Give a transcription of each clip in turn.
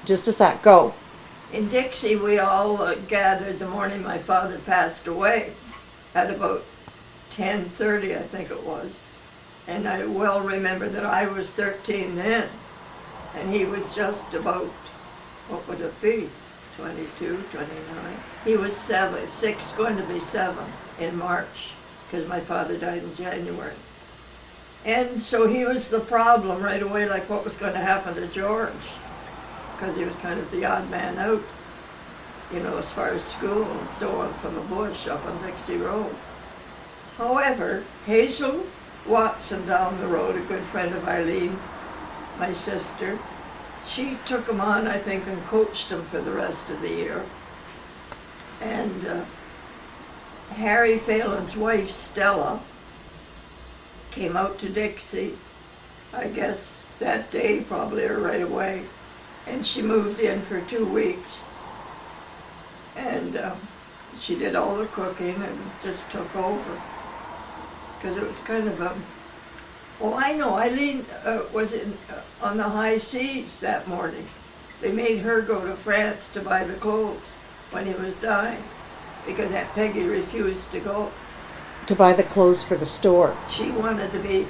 just a sec, go. In Dixie, we all gathered the morning my father passed away at about 10:30, I think it was. And I well remember that I was 13 then, and he was just about, what would it be, 22, 29? He was 6, going to be 7 in March, because my father died in January. And so he was the problem right away, like what was going to happen to George, because he was kind of the odd man out, you know, as far as school and so on, from the bush up on Dixie Road. However, Hazel Watson down the road, a good friend of Eileen, my sister, she took him on, I think, and coached him for the rest of the year. And Harry Phelan's wife, Stella, came out to Dixie, I guess that day probably, or right away, and she moved in for 2 weeks. And she did all the cooking and just took over. Because it was kind of a, oh, I know, Eileen was on the high seas that morning. They made her go to France to buy the clothes when he was dying, because Aunt Peggy refused to go. To buy the clothes for the store. She wanted to be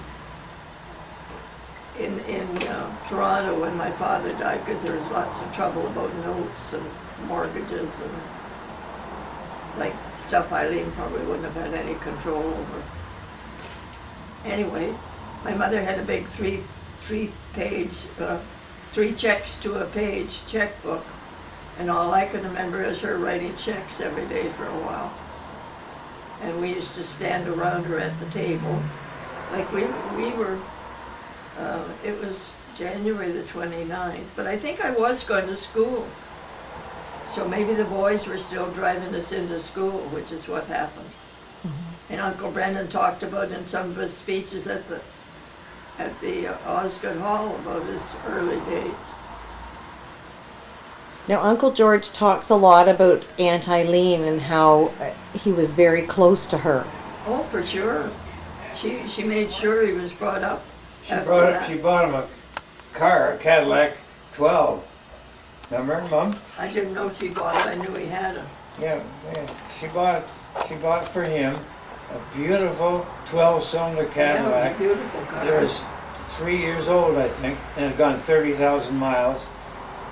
in Toronto when my father died, because there was lots of trouble about notes and mortgages and like stuff Eileen probably wouldn't have had any control over. Anyway, my mother had a big three checks to a page checkbook, and all I can remember is her writing checks every day for a while. And we used to stand around her at the table. Like we were, it was January the 29th, but I think I was going to school. So maybe the boys were still driving us into school, which is what happened. Mm-hmm. And Uncle Brendan talked about in some of his speeches at the Osgood Hall about his early days. Now, Uncle George talks a lot about Aunt Eileen and how he was very close to her. Oh, for sure. She made sure he was brought up. She bought him a car, a Cadillac 12. Remember, Mom? I didn't know she bought it. I knew he had it. Yeah. She bought for him a beautiful 12-cylinder Cadillac. Yeah, beautiful car. It was 3 years old, I think, and it had gone 30,000 miles.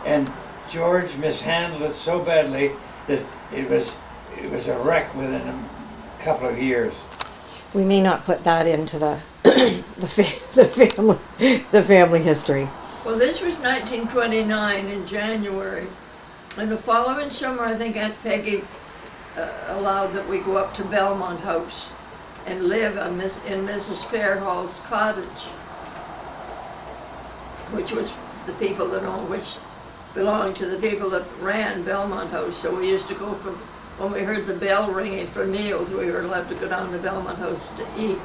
And George mishandled it so badly that it was a wreck within a couple of years. We may not put that into the the family history. Well, this was 1929 in January, and the following summer, I think Aunt Peggy allowed that we go up to Belmont House and live in Mrs. Fairhall's cottage, which was the people that owned, which belonged to the people that ran Belmont House. So we used to go when we heard the bell ringing for meals, we were allowed to go down to Belmont House to eat.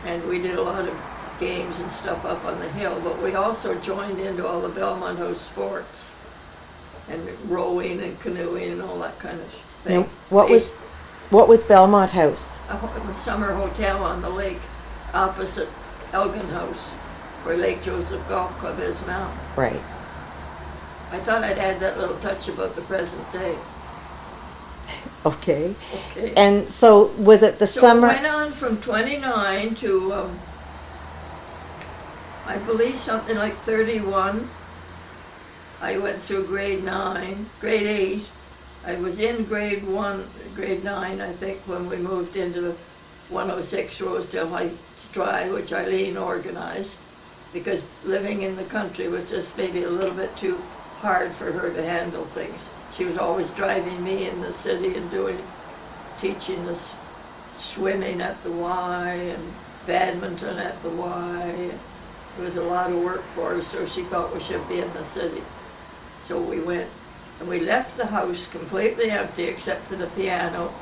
And we did a lot of games and stuff up on the hill, but we also joined into all the Belmont House sports and rowing and canoeing and all that kind of thing. Now, what was Belmont House? A summer hotel on the lake opposite Elgin House, where Lake Joseph Golf Club is now. Right. I thought I'd add that little touch about the present day. Okay. And so was it the summer? So it went on from 29 to, I believe something like 31. I went through grade 8. I was in grade 9, I think, when we moved into 106 Rosedale Heights Drive, which Eileen organized, because living in the country was just maybe a little bit too hard for her to handle things. She was always driving me in the city and teaching us swimming at the Y and badminton at the Y. It was a lot of work for her, so she thought we should be in the city. So we went, and we left the house completely empty except for the piano,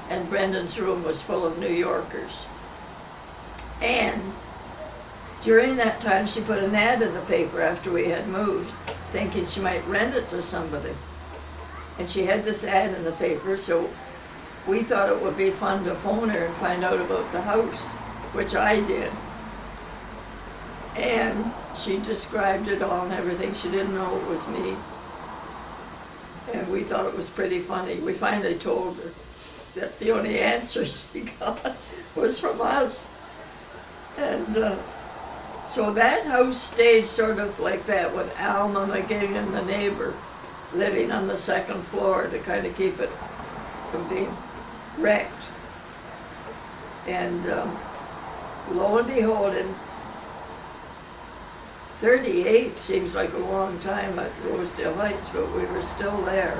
and Brendan's room was full of New Yorkers. And during that time, she put an ad in the paper after we had moved, thinking she might rent it to somebody. And she had this ad in the paper, so we thought it would be fun to phone her and find out about the house, which I did. And she described it all and everything. She didn't know it was me. And we thought it was pretty funny. We finally told her that the only answer she got was from us. And so that house stayed sort of like that, with Alma McGing and the neighbor living on the second floor to kind of keep it from being wrecked. And lo and behold, in 38 seems like a long time at Rosedale Heights, but we were still there.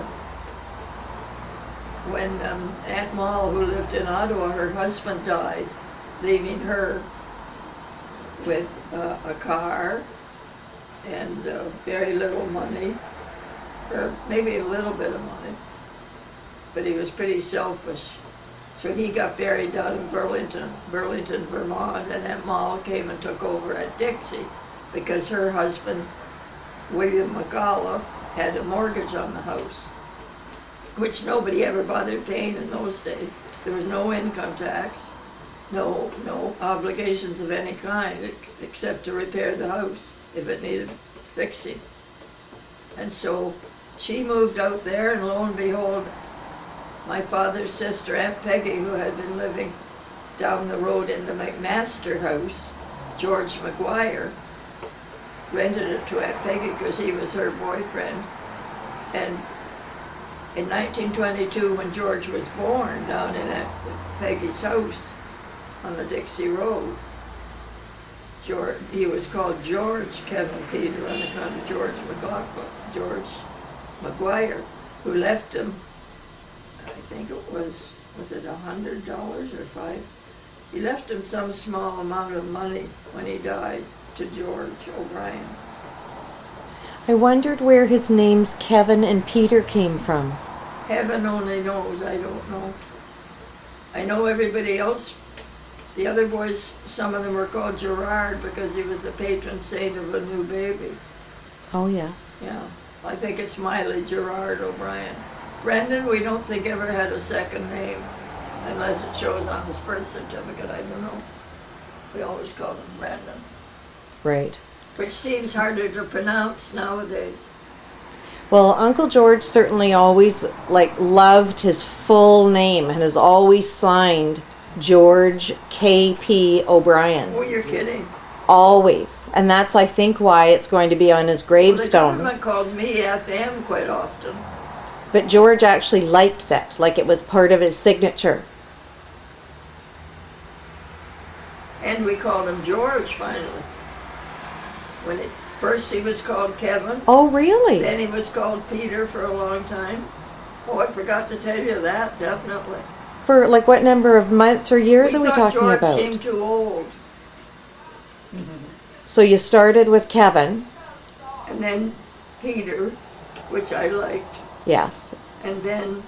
When Aunt Moll, who lived in Ottawa, her husband died, leaving her with a car and very little money, or maybe a little bit of money, but he was pretty selfish. So he got buried down in Burlington, Vermont, and Aunt Moll came and took over at Dixie because her husband, William McAuliffe, had a mortgage on the house, which nobody ever bothered paying in those days. There was no income tax, no obligations of any kind except to repair the house if it needed fixing. And so she moved out there, and lo and behold, my father's sister, Aunt Peggy, who had been living down the road in the McMaster house, George McGuire, rented it to Aunt Peggy because he was her boyfriend. And in 1922, when George was born down in Aunt Peggy's house on the Dixie Road, he was called George Kevin Peter on account of George McGuire, who left him, I think it was it $100 or $5? He left him some small amount of money when he died to George O'Brien. I wondered where his names Kevin and Peter came from. Heaven only knows, I don't know. I know everybody else, the other boys, some of them were called Gerard because he was the patron saint of a new baby. Oh, yes. Yeah, I think it's Miley Gerard O'Brien. Brendan, we don't think ever had a second name, unless it shows on his birth certificate, I don't know. We always called him Brendan. Right. Which seems harder to pronounce nowadays. Well, Uncle George certainly always loved his full name and has always signed George K.P. O'Brien. Oh, you're kidding. Always. And that's, I think, why it's going to be on his gravestone. Well, the government calls me FM quite often. But George actually liked it, like it was part of his signature. And we called him George finally. First he was called Kevin. Oh, really? Then he was called Peter for a long time. Oh, I forgot to tell you that, definitely. For what number of months or years are we talking George about? Seemed too old. So you started with Kevin. And then Peter, which I liked. Yes. And then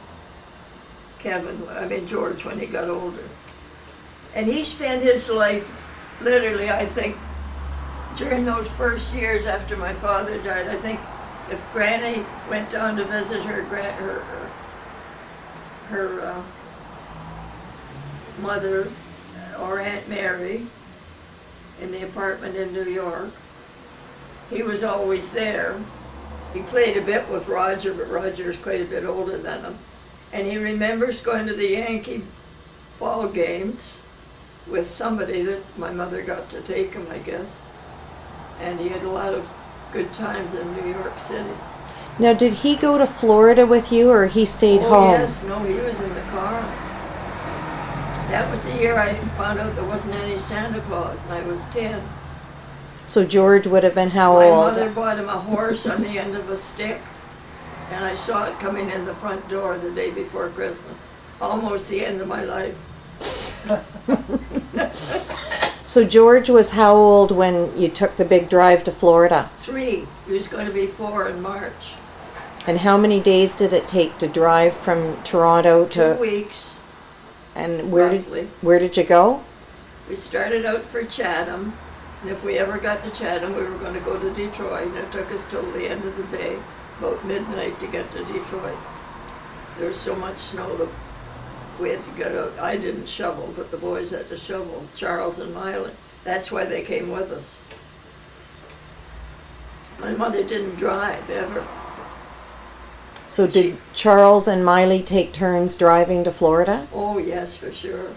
George when he got older. And he spent his life, literally, I think, during those first years after my father died. I think if Granny went down to visit her mother or Aunt Mary in the apartment in New York, he was always there. He played a bit with Roger, but Roger's quite a bit older than him. And he remembers going to the Yankee ball games with somebody that my mother got to take him, I guess. And he had a lot of good times in New York City. Now, did he go to Florida with you, or he stayed home? Oh, yes. No, he was in the car. That was the year I found out there wasn't any Santa Claus, and I was 10. So George would have been how My old? mother bought him a horse on the end of a stick, and I saw it coming in the front door the day before Christmas. Almost the end of my life. So George was how old when you took the big drive to Florida? 3. He was going to be 4 in March. And how many days did it take to drive from Toronto to... 2 weeks. And roughly. where did you go? We started out for Chatham, and if we ever got to Chatham, we were going to go to Detroit, and it took us till the end of the day, about midnight, to get to Detroit. There was so much snow that we had to get out. I didn't shovel, but the boys had to shovel, Charles and Miley. That's why they came with us. My mother didn't drive ever. So did Charles and Miley take turns driving to Florida? Oh, yes, for sure.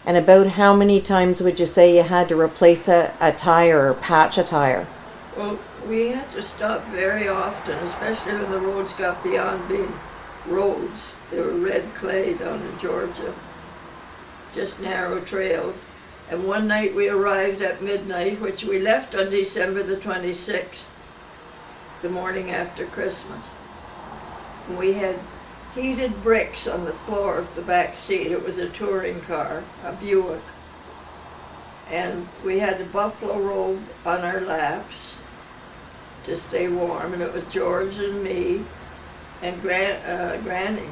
And about how many times would you say you had to replace a tire or patch a tire? Well, we had to stop very often, especially when the roads got beyond being roads. They were red clay down in Georgia, just narrow trails. And one night we arrived at midnight, which we left on December the 26th, the morning after Christmas. And we had heated bricks on the floor of the back seat. It was a touring car, a Buick. And we had a buffalo robe on our laps to stay warm, and it was George and me and Granny,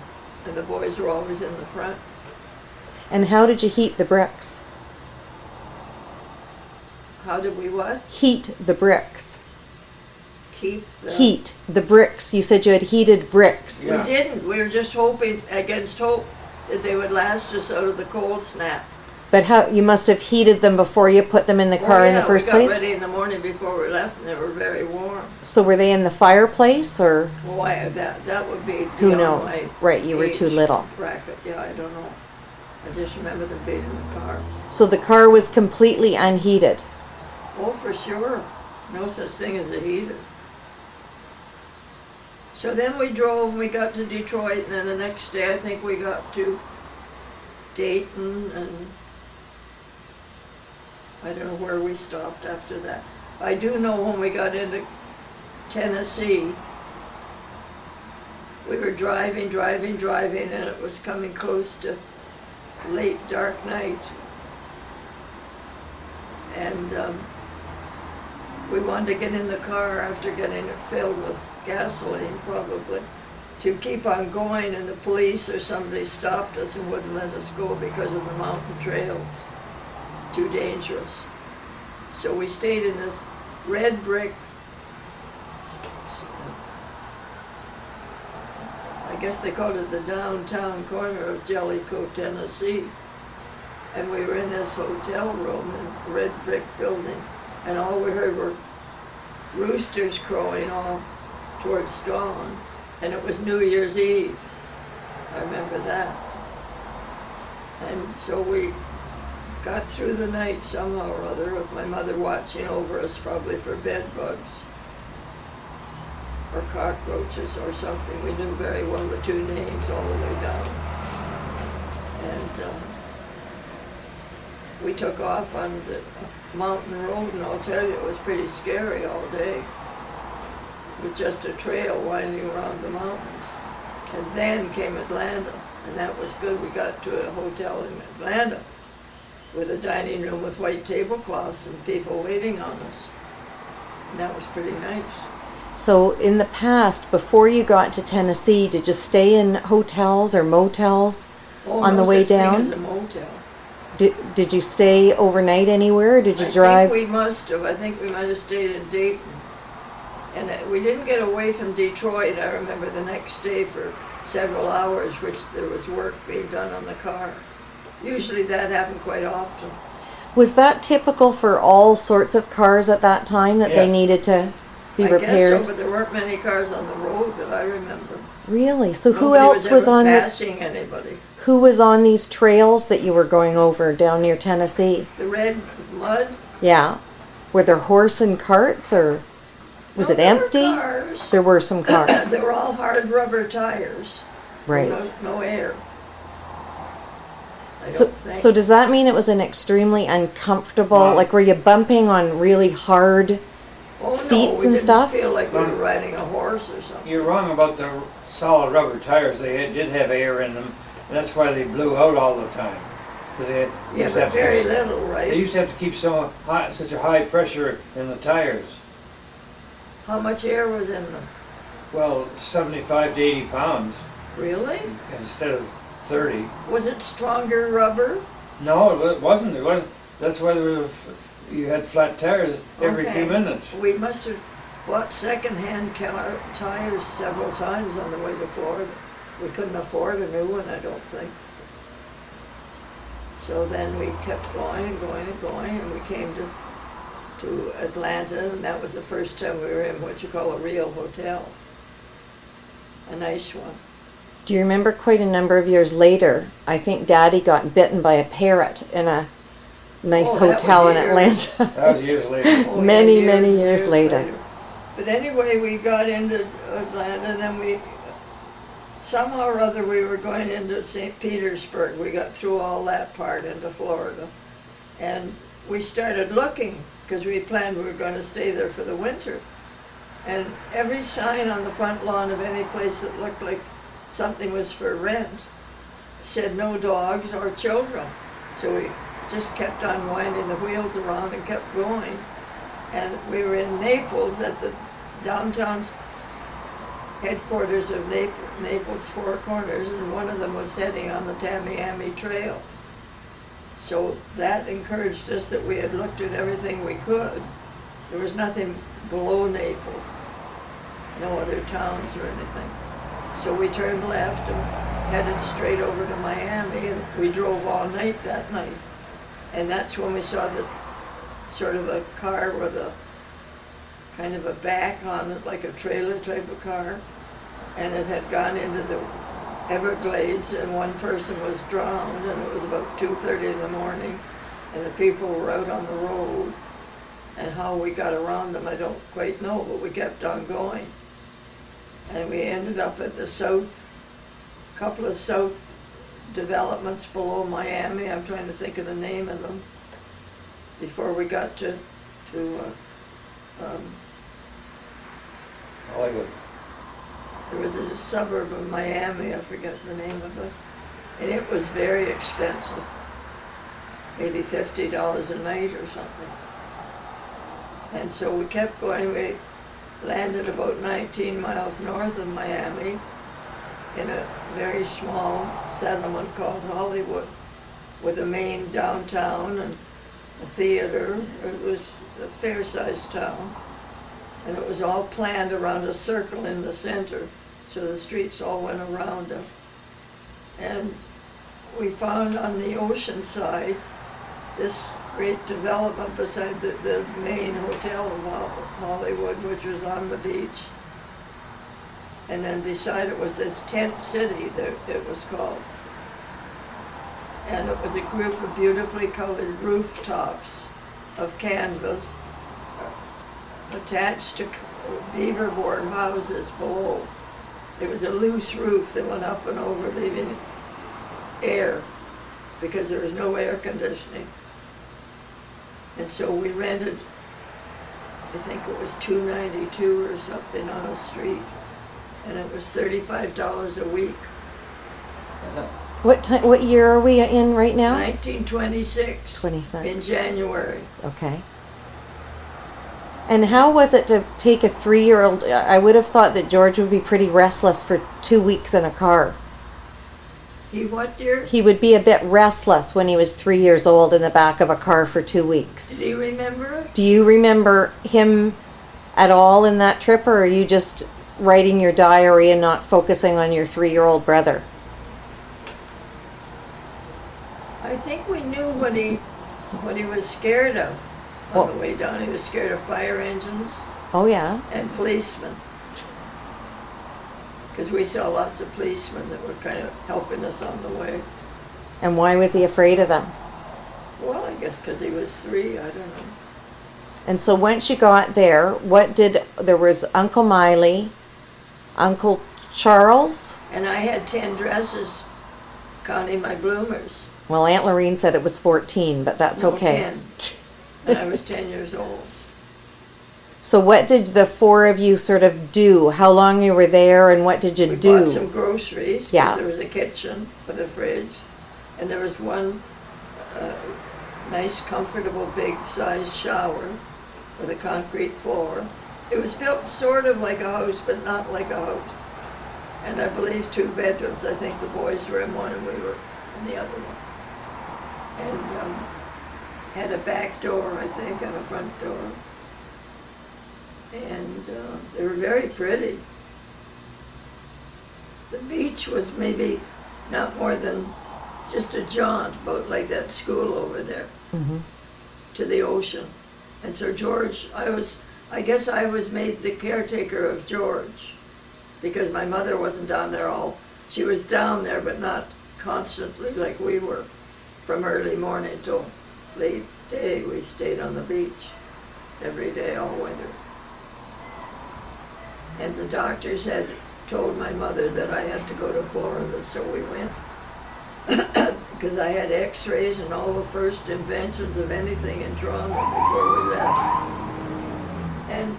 and the boys were always in the front. And how did you heat the bricks? How did we what? Heat the bricks. Keep the... Heat the bricks. You said you had heated bricks. Yeah. We didn't. We were just hoping against hope that they would last us out of the cold snap. But how you must have heated them before you put them in the car in the first we got place? ready in the morning before we left, and they were very warm. So were they in the fireplace or Well, that would be who beyond knows? my Right, you were too age little. bracket. Yeah, I don't know. I just remember them being in the car. So the car was completely unheated. Oh, for sure. No such thing as a heater. So then we drove and we got to Detroit, and then the next day I think we got to Dayton, and I don't know where we stopped after that. I do know when we got into Tennessee, we were driving, and it was coming close to late dark night. And we wanted to get in the car after getting it filled with gasoline, probably, to keep on going, and the police or somebody stopped us and wouldn't let us go because of the mountain trails. Too dangerous. So we stayed in this red brick, I guess they called it the downtown corner of Jellicoe, Tennessee. And we were in this hotel room in a red brick building, and all we heard were roosters crowing all towards dawn, and it was New Year's Eve. I remember that. And so we got through the night somehow or other with my mother watching over us, probably for bed bugs or cockroaches or something. We knew very well the two names all the way down. And we took off on the mountain road, and I'll tell you, it was pretty scary all day. It was just a trail winding around the mountains. And then came Atlanta, and that was good. We got to a hotel in Atlanta with a dining room with white tablecloths and people waiting on us. And that was pretty nice. So in the past, before you got to Tennessee, did you stay in hotels or motels on the way down? No such thing as a motel. Did you stay overnight anywhere, or did you drive? I think we must have. I think we might have stayed in Dayton. And we didn't get away from Detroit, I remember, the next day for several hours, which there was work being done on the car. Usually that happened quite often. Was that typical for all sorts of cars at that time, that they Yes. needed to be I repaired? guess so, but there weren't many cars on the road that I remember. Really? So who Nobody else was ever on passing anybody. who was on these trails that you were going over down near Tennessee? The red mud. Yeah. Were there horse and carts, or was No, it there were empty? cars. There were some cars. They were all hard rubber tires. Right. No air. I So, don't think. so does that mean it was an extremely uncomfortable, No. like were you bumping on really hard Oh, seats no, and stuff? We didn't feel like we were riding a horse or something. You're wrong about the solid rubber tires. Did have air in them, and that's why they blew out all the time. 'Cause they Yeah, used to but have to very keep- little, They right? used to have to keep such a high pressure in the tires. How much air was in them? Well, 75 to 80 pounds Really? instead of 30. Was it stronger rubber? No, it wasn't. It wasn't. That's why you had flat tires every Okay. few minutes. We must have bought second-hand tires several times on the way to Florida. We couldn't afford a new one, I don't think. So then we kept going and going and going, and we came to to Atlanta, and that was the first time we were in what you call a real hotel, a nice one. Do you remember quite a number of years later, I think Daddy got bitten by a parrot in a nice Oh, that hotel was in years. Atlanta? That was years later. Oh, Many, yeah, many years later. But anyway, we got into Atlanta, and then we, somehow or other, we were going into St. Petersburg. We got through all that part into Florida. And we started looking, because we planned we were going to stay there for the winter. And every sign on the front lawn of any place that looked like something was for rent said no dogs or children. So we just kept on winding the wheels around and kept going. And we were in Naples at the downtown headquarters of Naples Four Corners, and one of them was heading on the Tamiami Trail. So that encouraged us that we had looked at everything we could. There was nothing below Naples, no other towns or anything. So we turned left and headed straight over to Miami, and we drove all night that night. And that's when we saw the sort of a car with a kind of a back on it, like a trailer type of car. And it had gone into the Everglades, and one person was drowned, and it was about 2:30 in the morning, and the people were out on the road. And how we got around them, I don't quite know, but we kept on going. And we ended up at the couple of south developments below Miami. I'm trying to think of the name of them before we got to Hollywood. there was a suburb of Miami, I forget the name of it, and it was very expensive, maybe $50 a night or something. And so we kept going. We landed about 19 miles north of Miami in a very small settlement called Hollywood, with a main downtown and a theater. It was a fair-sized town, and it was all planned around a circle in the center, so the streets all went around it. And we found on the ocean side this great development beside the main hotel of Hollywood, which was on the beach. And then beside it was this tent city, that it was called. And it was a group of beautifully colored rooftops of canvas attached to beaver board houses below. It was a loose roof that went up and over, leaving air, because there was no air conditioning. And so we rented, I think it was $2.92 or something on a street, and it was $35 a week. What year are we in right now? 1926. 26. In January. Okay. And how was it to take a 3-year-old? I would have thought that George would be pretty restless for 2 weeks in a car. He what, dear? He would be a bit restless when he was 3 years old in the back of a car for 2 weeks. Did he remember it? Do you remember him at all in that trip, or are you just writing your diary and not focusing on your 3-year-old brother? I think we knew what he was scared of on the way down. He was scared of fire engines Oh, yeah. and policemen. Because we saw lots of policemen that were kind of helping us on the way. And why was he afraid of them? Well, I guess because he was 3, I don't know. And so once you got there, there was Uncle Miley, Uncle Charles? And I had 10 dresses, counting my bloomers. Well, Aunt Lorene said it was 14, but that's No, okay. 10. And I was 10 years old. So what did the 4 of you sort of do? How long you were there, and what did you do? We bought some groceries. Yeah. There was a kitchen with a fridge, and there was one nice, comfortable, big-sized shower with a concrete floor. It was built sort of like a house, but not like a house. And I believe 2 bedrooms. I think the boys were in one and we were in the other one. And had a back door, I think, and a front door. And they were very pretty. The beach was maybe not more than just a jaunt, about like that school over there, Mm-hmm. to the ocean. And so George, I guess I was made the caretaker of George, because my mother wasn't down there she was down there, but not constantly like we were. From early morning till late day, we stayed on the beach every day all winter. And the doctors had told my mother that I had to go to Florida, so we went. Because I had x-rays and all the first inventions of anything in Toronto before we left. And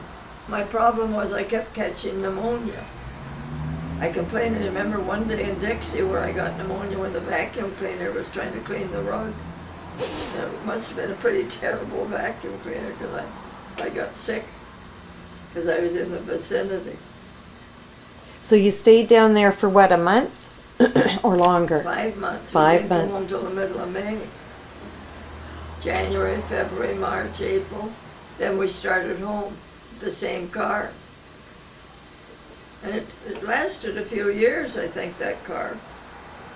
my problem was I kept catching pneumonia. I complained, I remember one day in Dixie where I got pneumonia when the vacuum cleaner was trying to clean the rug. It must have been a pretty terrible vacuum cleaner because I got sick because I was in the vicinity. So you stayed down there for what, a month or longer? 5 months. 5 we didn't go months. home until the middle of May. January, February, March, April. Then we started home, the same car. And it lasted a few years, I think, that car.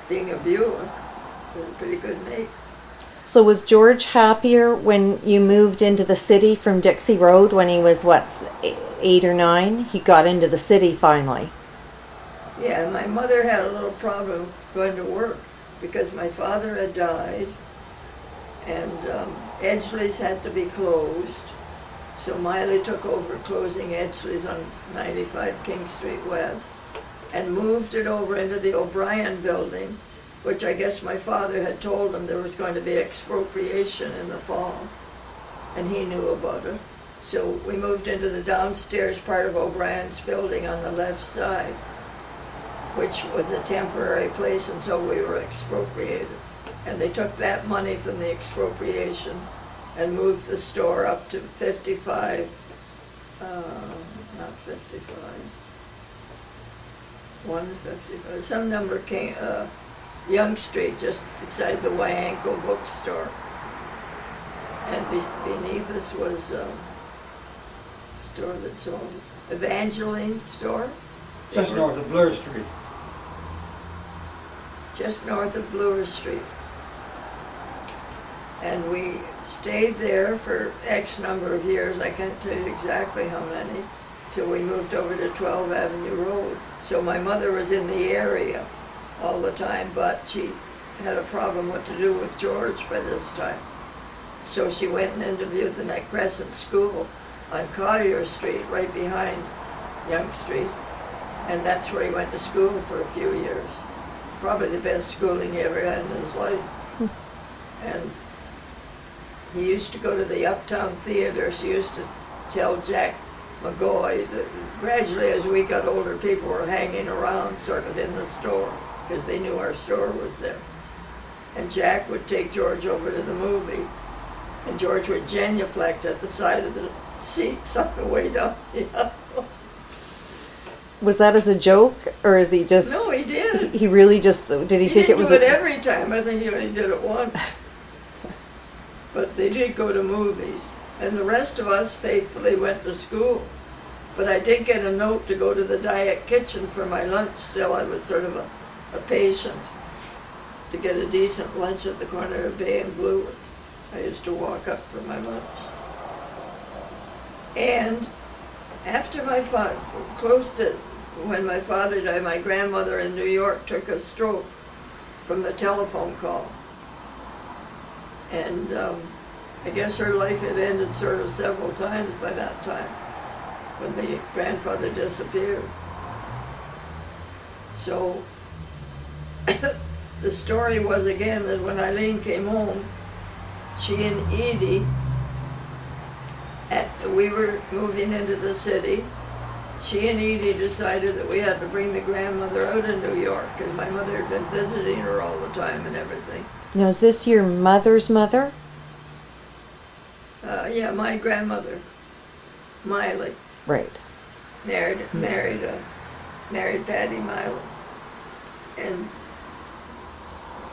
Being a Buick, it was a pretty good make. So was George happier when you moved into the city from Dixie Road when he was, 8 or 9? He got into the city finally. Yeah, my mother had a little problem going to work because my father had died and Edgley's had to be closed. So Miley took over closing Edgley's on 95 King Street West and moved it over into the O'Brien building, which I guess my father had told him there was going to be expropriation in the fall, and he knew about it. So we moved into the downstairs part of O'Brien's building on the left side, which was a temporary place until we were expropriated. And they took that money from the expropriation and moved the store up to 55, not 55, 155, some number came, Yonge Street, just beside the Wyanko bookstore. And beneath us was a store that sold Evangeline store. Just north of Bloor Street. Just north of Bloor Street. And we stayed there for X number of years, I can't tell you exactly how many, till we moved over to 12 Avenue Road. So my mother was in the area all the time, but she had a problem what to do with George by this time. So she went and interviewed the McCrescent School on Collier Street, right behind Yonge Street. And that's where he went to school for a few years. Probably the best schooling he ever had in his life. And he used to go to the Uptown Theater. She used to tell Jack McGoy that gradually as we got older, people were hanging around sort of in the store because they knew our store was there. And Jack would take George over to the movie, and George would genuflect at the side of the seats on the way down the aisle. Was that as a joke, or is he just... No, he did. He really just... Did he think it was... He didn't do it every time. I think he only did it once. But they did go to movies. And the rest of us faithfully went to school. But I did get a note to go to the Diet Kitchen for my lunch. Still, I was sort of a patient to get a decent lunch at the corner of Bay and Blue. I used to walk up for my lunch. And after my father, close to when my father died, my grandmother in New York took a stroke from the telephone call. And I guess her life had ended sort of several times by that time, when the grandfather disappeared. So the story was again that when Eileen came home, she and Edie, we were moving into the city. She and Edie decided that we had to bring the grandmother out of New York because my mother had been visiting her all the time and everything. Now, is this your mother's mother? Yeah, my grandmother, Miley. Right. Married Patty Miley. And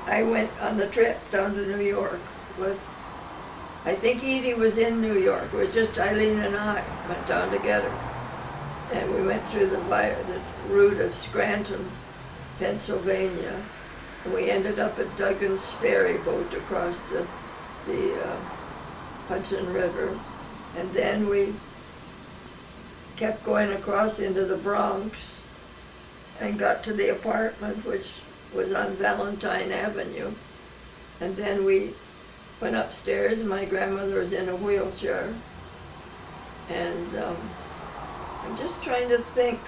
I went on the trip down to New York with, I think Edie was in New York. It was just Eileen and I went down together. And we went through the route of Scranton, Pennsylvania. And we ended up at Duggan's ferry boat across the Hudson River. And then we kept going across into the Bronx and got to the apartment, which was on Valentine Avenue. And then we went upstairs, and my grandmother was in a wheelchair. And I'm just trying to think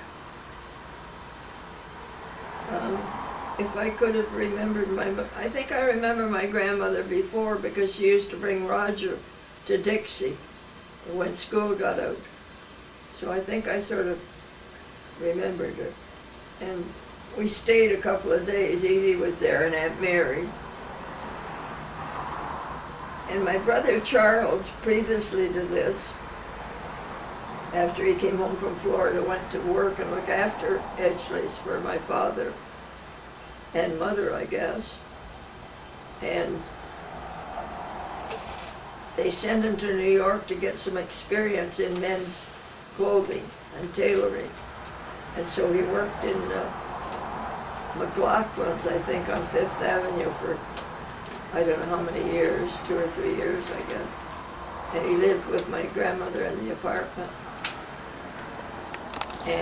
if I could have remembered I think I remember my grandmother before, because she used to bring Roger to Dixie when school got out. So I think I sort of remembered her. And we stayed a couple of days. Edie was there and Aunt Mary. And my brother Charles, previously to this, after he came home from Florida, went to work and look after Edgeleys for my father and mother, I guess. And they sent him to New York to get some experience in men's clothing and tailoring. And so he worked in McLaughlin's, I think, on Fifth Avenue for I don't know how many years, 2 or 3 years, I guess. And he lived with my grandmother in the apartment. And